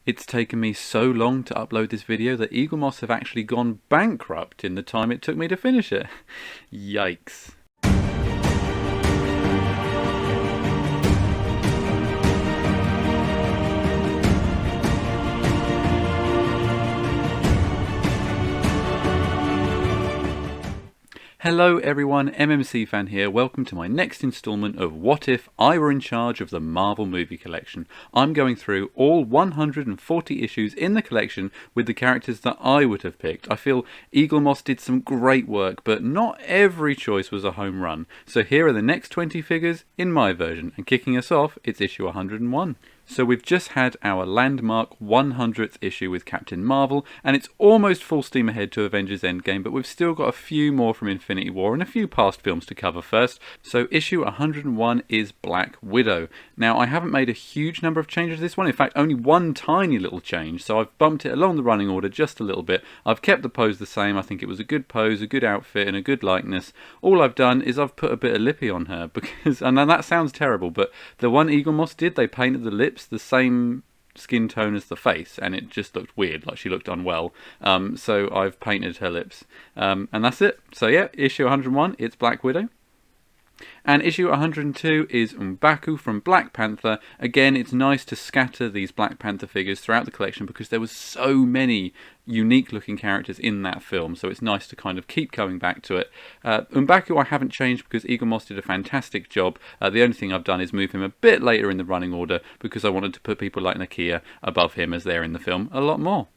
It's taken me so long to upload this video that Eaglemoss have actually gone bankrupt in the time it took me to finish it. Yikes. Hello everyone, MMC Fan here. Welcome to my next installment of What If I Were in Charge of the Marvel Movie Collection. I'm going through all 140 issues in the collection with the characters that I would have picked. I feel Eaglemoss did some great work, but not every choice was a home run. So here are the next 20 figures in my version, and kicking us off, it's issue 101. So we've just had our landmark 100th issue with Captain Marvel, and it's almost full steam ahead to Avengers Endgame, but we've still got a few more from Infinity War and a few past films to cover first. So issue 101 is Black Widow. Now I haven't made a huge number of changes to this one, in fact only one tiny little change, so I've bumped it along the running order just a little bit. I've kept the pose the same. I think it was a good pose, a good outfit and a good likeness. All I've done is I've put a bit of lippy on her, because, and that sounds terrible, but the one Eaglemoss did, they painted the lips the same skin tone as the face, and it just looked weird, like she looked unwell. So I've painted her lips, and that's it. So yeah, issue 101, it's Black Widow. And issue 102 is M'Baku from Black Panther. Again, it's nice to scatter these Black Panther figures throughout the collection because there was so many unique looking characters in that film, so it's nice to kind of keep coming back to it. M'Baku I haven't changed because Eaglemoss did a fantastic job. The only thing I've done is move him a bit later in the running order because I wanted to put people like Nakia above him as they're in the film a lot more.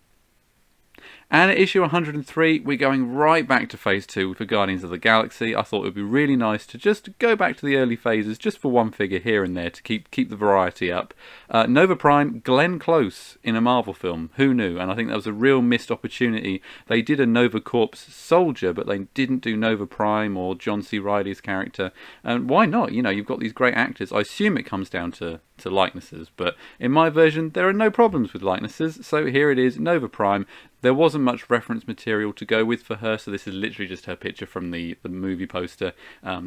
And at issue 103, we're going right back to phase 2 for Guardians of the Galaxy. I thought it would be really nice to just go back to the early phases just for one figure here and there to keep the variety up. Nova Prime, Glenn Close in a Marvel film. Who knew? And I think that was a real missed opportunity. They did a Nova Corps soldier, but they didn't do Nova Prime or John C. Reilly's character. And why not? You know, you've got these great actors. I assume it comes down to likenesses, but in my version there are no problems with likenesses, so here it is, Nova Prime. There wasn't much reference material to go with for her, so this is literally just her picture from the movie poster,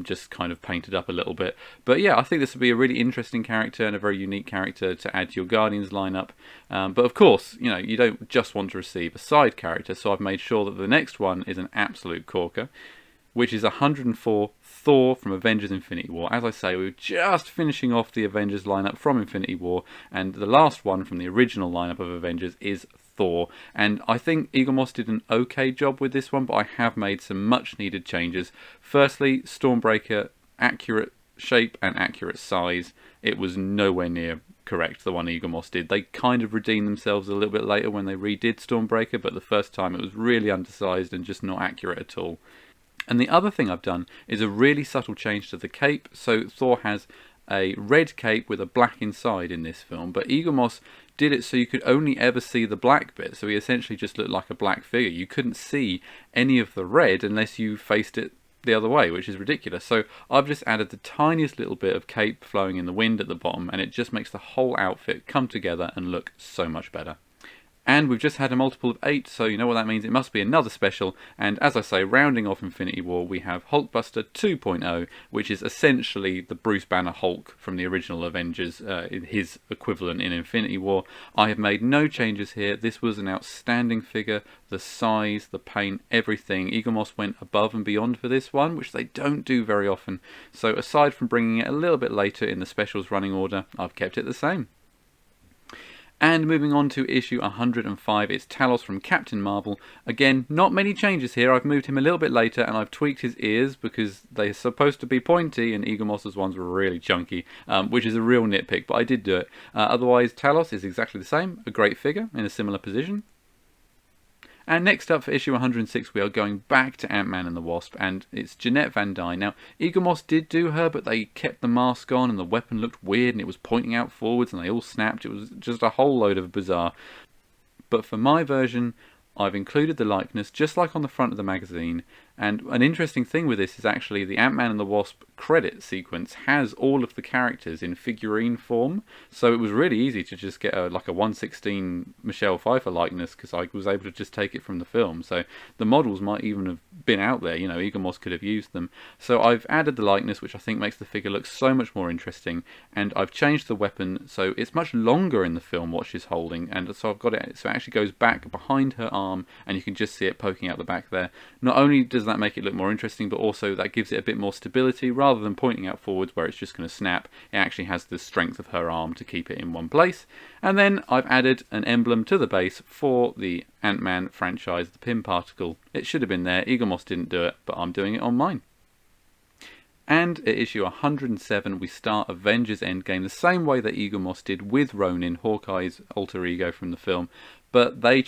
just kind of painted up a little bit. But yeah, I think this would be a really interesting character and a very unique character to add to your Guardians lineup. But of course, you know, you don't just want to receive a side character, so I've made sure that the next one is an absolute corker, which is 104 Thor from Avengers Infinity War. As I say, we were just finishing off the Avengers lineup from Infinity War, and the last one from the original lineup of Avengers is Thor. And I think Eaglemoss did an okay job with this one, but I have made some much needed changes. Firstly, Stormbreaker, accurate shape and accurate size. It was nowhere near correct, the one Eaglemoss did. They kind of redeemed themselves a little bit later when they redid Stormbreaker, but the first time it was really undersized and just not accurate at all. And the other thing I've done is a really subtle change to the cape. So Thor has a red cape with a black inside in this film, but Eaglemoss did it so you could only ever see the black bit, so he essentially just looked like a black figure. You couldn't see any of the red unless you faced it the other way, which is ridiculous. So I've just added the tiniest little bit of cape flowing in the wind at the bottom, and it just makes the whole outfit come together and look so much better. And we've just had a multiple of 8, so you know what that means, it must be another special. And as I say, rounding off Infinity War, we have Hulkbuster 2.0, which is essentially the Bruce Banner Hulk from the original Avengers, his equivalent in Infinity War. I have made no changes here. This was an outstanding figure. The size, the paint, everything. Eaglemoss went above and beyond for this one, which they don't do very often. So aside from bringing it a little bit later in the specials running order, I've kept it the same. And moving on to issue 105, it's Talos from Captain Marvel. Again, not many changes here. I've moved him a little bit later and I've tweaked his ears because they're supposed to be pointy and Eaglemoss's ones were really chunky, which is a real nitpick, but I did do it. Otherwise, Talos is exactly the same, a great figure in a similar position. And next up for issue 106, we are going back to Ant-Man and the Wasp, and it's Jeanette Van Dyne. Now, Eaglemoss did do her, but they kept the mask on, and the weapon looked weird, and it was pointing out forwards, and they all snapped. It was just a whole load of bizarre. But for my version, I've included the likeness, just like on the front of the magazine, And an interesting thing with this is actually the Ant-Man and the Wasp credit sequence has all of the characters in figurine form, so it was really easy to just get like a 1/16 Michelle Pfeiffer likeness, because I was able to just take it from the film. So the models might even have been out there, you know, Eagle Moss could have used them. So I've added the likeness, which I think makes the figure look so much more interesting, and I've changed the weapon so it's much longer in the film what she's holding, and so I've got it so it actually goes back behind her arm, and you can just see it poking out the back there. Not only does that make it look more interesting, but also that gives it a bit more stability. Rather than pointing out forwards where it's just going to snap, it actually has the strength of her arm to keep it in one place. And then I've added an emblem to the base for the Ant-Man franchise, the pin particle. It should have been there, Eagle Moss didn't do it, but I'm doing it on mine. And at issue 107 we start Avengers Endgame the same way that Eagle Moss did with Ronin, Hawkeye's alter ego from the film. But they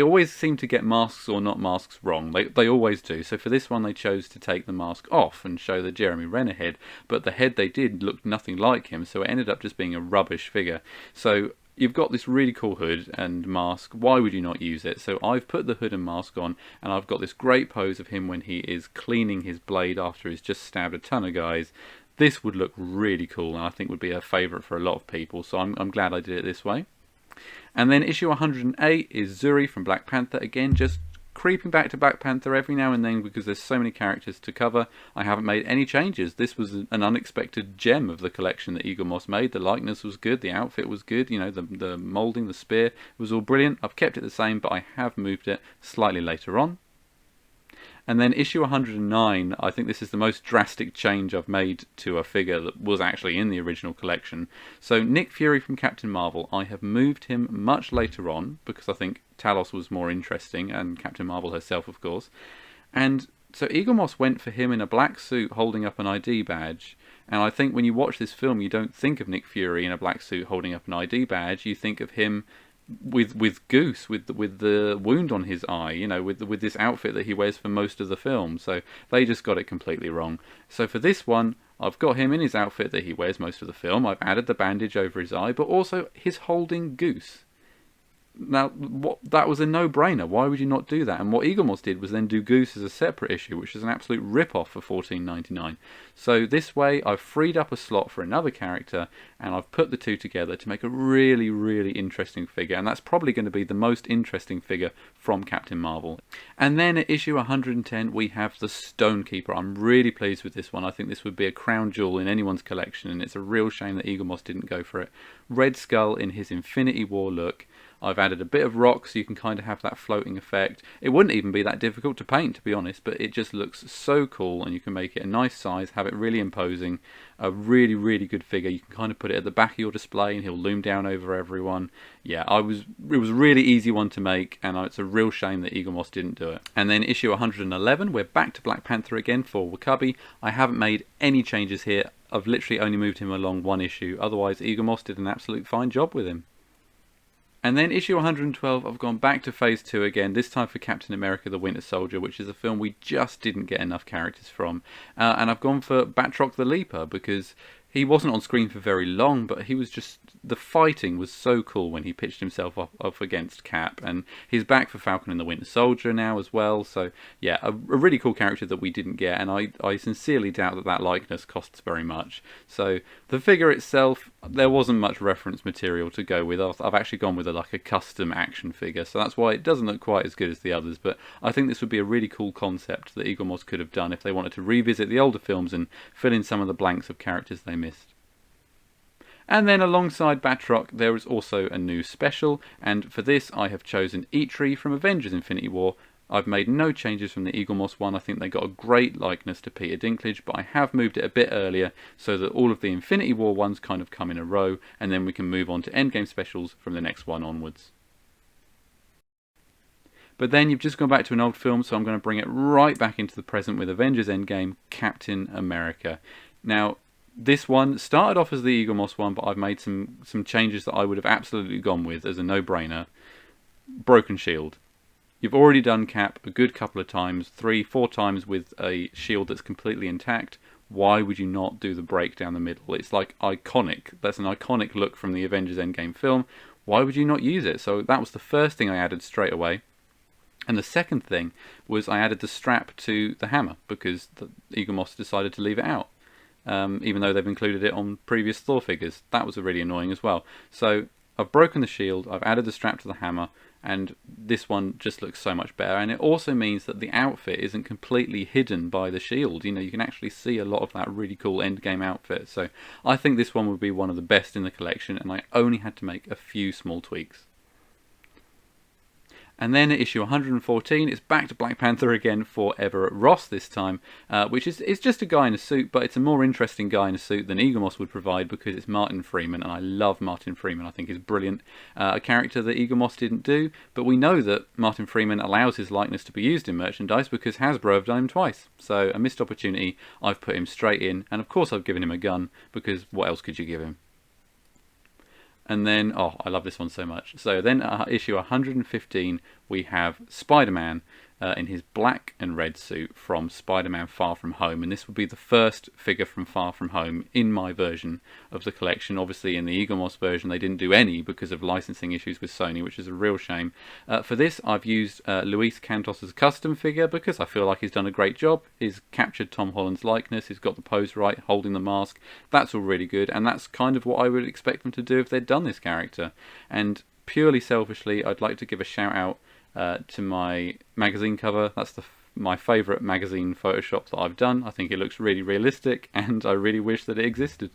always seem to get masks or not masks wrong. They always do. So for this one they chose to take the mask off and show the Jeremy Renner head. But the head they did looked nothing like him, so it ended up just being a rubbish figure. So you've got this really cool hood and mask. Why would you not use it? So I've put the hood and mask on, and I've got this great pose of him when he is cleaning his blade after he's just stabbed a ton of guys. This would look really cool, and I think would be a favourite for a lot of people. So I'm glad I did it this way. And then issue 108 is Zuri from Black Panther. Again, just creeping back to Black Panther every now and then because there's so many characters to cover. I haven't made any changes. This was an unexpected gem of the collection that Eagle Moss made. The likeness was good, the outfit was good, you know, the moulding, the spear, it was all brilliant. I've kept it the same, but I have moved it slightly later on. And then issue 109, I think this is the most drastic change I've made to a figure that was actually in the original collection. So Nick Fury from Captain Marvel, I have moved him much later on because I think Talos was more interesting, and Captain Marvel herself, of course. And so Eagle Moss went for him in a black suit holding up an ID badge. And I think when you watch this film, you don't think of Nick Fury in a black suit holding up an ID badge. You think of him with Goose, with the wound on his eye, you know, with this outfit that he wears for most of the film. So they just got it completely wrong. So for this one, I've got him in his outfit that he wears most of the film. I've added the bandage over his eye, but also he's holding Goose. Now, that was a no-brainer. Why would you not do that? And what Eagle Moss did was then do Goose as a separate issue, which is an absolute rip-off for $14.99. So this way, I've freed up a slot for another character, and I've put the two together to make a really, really interesting figure. And that's probably going to be the most interesting figure from Captain Marvel. And then at issue 110, we have the Stonekeeper. I'm really pleased with this one. I think this would be a crown jewel in anyone's collection, and it's a real shame that Eagle Moss didn't go for it. Red Skull in his Infinity War look. I've added a bit of rock so you can kind of have that floating effect. It wouldn't even be that difficult to paint, to be honest, but it just looks so cool, and you can make it a nice size, have it really imposing, a really, really good figure. You can kind of put it at the back of your display and he'll loom down over everyone. Yeah, it was a really easy one to make, and it's a real shame that Eagle Moss didn't do it. And then issue 111, we're back to Black Panther again for W'Kabi. I haven't made any changes here. I've literally only moved him along one issue. Otherwise, Eagle Moss did an absolute fine job with him. And then issue 112, I've gone back to phase 2 again, this time for Captain America the Winter Soldier, which is a film we just didn't get enough characters from. And I've gone for Batroc the Leaper because he wasn't on screen for very long, but he was just, the fighting was so cool when he pitched himself off against Cap, and he's back for Falcon and the Winter Soldier now as well. So yeah, a really cool character that we didn't get, and I sincerely doubt that likeness costs very much. So the figure itself, there wasn't much reference material to go with. I've actually gone with like a custom action figure, so that's why it doesn't look quite as good as the others, but I think this would be a really cool concept that Eagle Moss could have done if they wanted to revisit the older films and fill in some of the blanks of characters they missed. And then alongside Batroc there is also a new special, and for this I have chosen Eitri from Avengers Infinity War. I've made no changes from the Eagle Moss one. I think they got a great likeness to Peter Dinklage, but I have moved it a bit earlier so that all of the Infinity War ones kind of come in a row, and then we can move on to Endgame specials from the next one onwards. But then you've just gone back to an old film, so I'm going to bring it right back into the present with Avengers Endgame, Captain America. Now, this one started off as the Eagle Moss one, but I've made some changes that I would have absolutely gone with as a no-brainer. Broken shield. You've already done Cap a good couple of times, 3-4 times with a shield that's completely intact. Why would you not do the break down the middle? It's like iconic. That's an iconic look from the Avengers Endgame film. Why would you not use it? So that was the first thing I added straight away. And the second thing was I added the strap to the hammer because the Eagle Moss decided to leave it out, even though they've included it on previous Thor figures. That was really annoying as well. So I've broken the shield, I've added the strap to the hammer, and this one just looks so much better. And it also means that the outfit isn't completely hidden by the shield. You know, you can actually see a lot of that really cool Endgame outfit. So I think this one would be one of the best in the collection, and I only had to make a few small tweaks. And then at issue 114, it's back to Black Panther again for Everett Ross this time, which is just a guy in a suit, but it's a more interesting guy in a suit than Eagle Moss would provide because it's Martin Freeman, and I love Martin Freeman. I think he's brilliant. A character that Eagle Moss didn't do, but we know that Martin Freeman allows his likeness to be used in merchandise because Hasbro have done him twice. So a missed opportunity, I've put him straight in, and of course I've given him a gun because what else could you give him? And then, oh, I love this one so much. So then at issue 115, we have Spider-Man in his black and red suit from Spider-Man Far From Home. And this will be the first figure from Far From Home in my version of the collection. Obviously, in the Eagle Moss version, they didn't do any because of licensing issues with Sony, which is a real shame. For this, I've used Luis Cantos' custom figure because I feel like he's done a great job. He's captured Tom Holland's likeness. He's got the pose right, holding the mask. That's all really good. And that's kind of what I would expect them to do if they'd done this character. And purely selfishly, I'd like to give a shout out to my magazine cover. That's my favourite magazine Photoshop that I've done. I think it looks really realistic, and I really wish that it existed.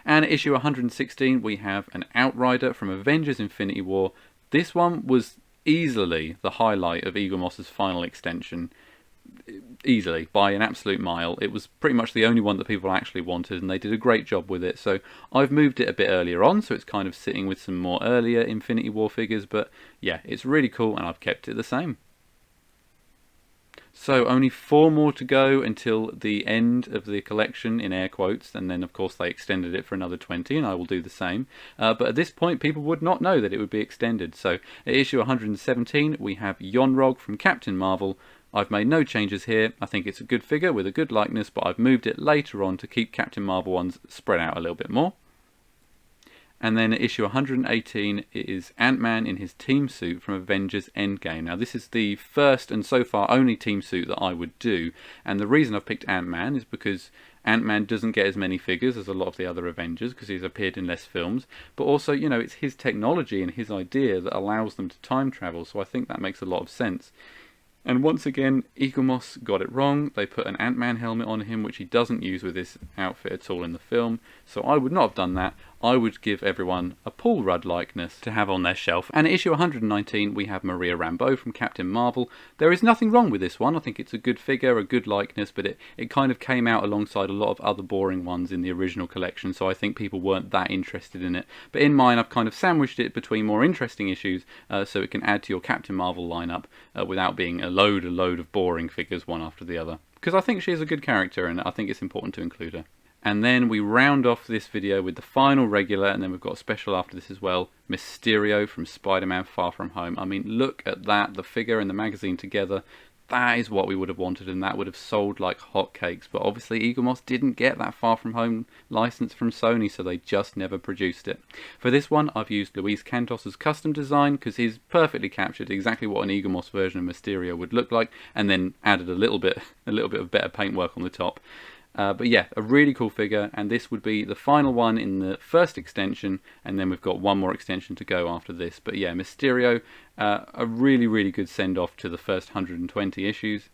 And at issue 116, we have an Outrider from Avengers Infinity War. This one was easily the highlight of Eagle Moss's final extension. Easily, by an absolute mile. It was pretty much the only one that people actually wanted, and they did a great job with it. So I've moved it a bit earlier on, so it's kind of sitting with some more earlier Infinity War figures, but yeah, it's really cool, and I've kept it the same. So only 4 more to go until the end of the collection, in air quotes, and then of course they extended it for another 20, and I will do the same. But at this point people would not know that it would be extended. So at issue 117 we have Yon-Rogg from Captain Marvel. I've made no changes here. I think it's a good figure with a good likeness, but I've moved it later on to keep Captain Marvel ones spread out a little bit more. And then at issue 118 it is Ant-Man in his team suit from Avengers Endgame. Now this is the first and so far only team suit that I would do, and the reason I've picked Ant-Man is because Ant-Man doesn't get as many figures as a lot of the other Avengers because he's appeared in less films, but also, you know, it's his technology and his idea that allows them to time travel, so I think that makes a lot of sense. And once again, Eagle Moss got it wrong. They put an Ant-Man helmet on him, which he doesn't use with this outfit at all in the film. So I would not have done that. I would give everyone a Paul Rudd likeness to have on their shelf. And at issue 119, we have Maria Rambeau from Captain Marvel. There is nothing wrong with this one. I think it's a good figure, a good likeness, but it kind of came out alongside a lot of other boring ones in the original collection, so I think people weren't that interested in it. But in mine, I've kind of sandwiched it between more interesting issues, so it can add to your Captain Marvel lineup without being a load of boring figures one after the other. Because I think she's a good character, and I think it's important to include her. And then we round off this video with the final regular, and then we've got a special after this as well, Mysterio from Spider-Man Far From Home. I mean, look at that, the figure and the magazine together. That is what we would have wanted, and that would have sold like hotcakes. But obviously Eagle Moss didn't get that Far From Home license from Sony, so they just never produced it. For this one, I've used Luis Cantos' custom design because he's perfectly captured exactly what an Eagle Moss version of Mysterio would look like, and then added a little bit of better paintwork on the top. But yeah, a really cool figure, and this would be the final one in the first extension, and then we've got one more extension to go after this. But yeah, Mysterio, a really good send-off to the first 120 issues.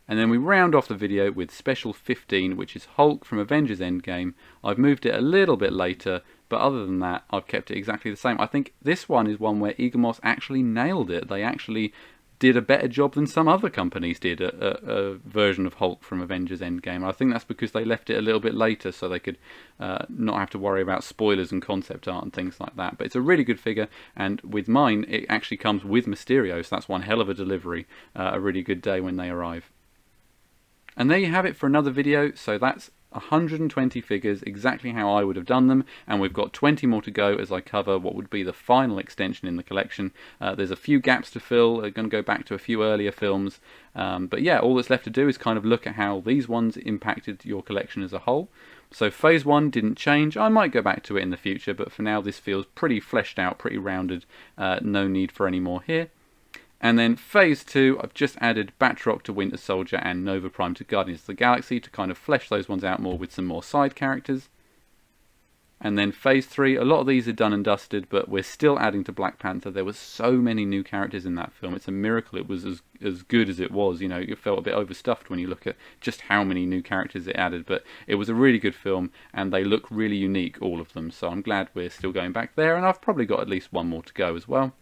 And then we round off the video with Special 15, which is Hulk from Avengers Endgame. I've moved it a little bit later, but other than that, I've kept it exactly the same. I think this one is one where Eagle Moss actually nailed it. They actually did a better job than some other companies did a version of Hulk from Avengers Endgame. I think that's because they left it a little bit later so they could not have to worry about spoilers and concept art and things like that. But it's a really good figure, and with mine it actually comes with Mysterio, so that's one hell of a delivery. A really good day when they arrive. And there you have it for another video. So that's 120 figures, exactly how I would have done them, and we've got 20 more to go as I cover what would be the final extension in the collection. There's a few gaps to fill. I'm going to go back to a few earlier films, but yeah, all that's left to do is kind of look at how these ones impacted your collection as a whole. So phase 1 didn't change. I might go back to it in the future, but for now this feels pretty fleshed out, pretty rounded. No need for any more here. And then phase 2, I've just added Batroc to Winter Soldier and Nova Prime to Guardians of the Galaxy to kind of flesh those ones out more with some more side characters. And then phase 3, a lot of these are done and dusted, but we're still adding to Black Panther. There were so many new characters in that film. It's a miracle it was as good as it was. You know, it felt a bit overstuffed when you look at just how many new characters it added, but it was a really good film, and they look really unique, all of them. So I'm glad we're still going back there, and I've probably got at least one more to go as well.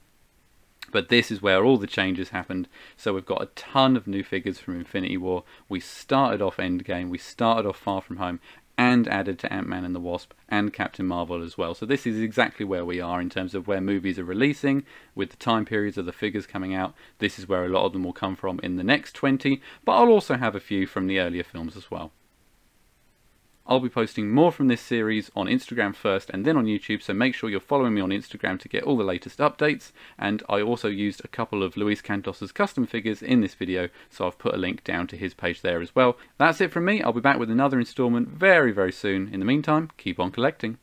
But this is where all the changes happened. So we've got a ton of new figures from Infinity War. We started off Endgame, we started off Far From Home, and added to Ant-Man and the Wasp and Captain Marvel as well. So this is exactly where we are in terms of where movies are releasing, with the time periods of the figures coming out. This is where a lot of them will come from in the next 20, but I'll also have a few from the earlier films as well. I'll be posting more from this series on Instagram first and then on YouTube, so make sure you're following me on Instagram to get all the latest updates. And I also used a couple of Luis Cantos's custom figures in this video, so I've put a link down to his page there as well. That's it from me. I'll be back with another installment very, very soon. In the meantime, keep on collecting.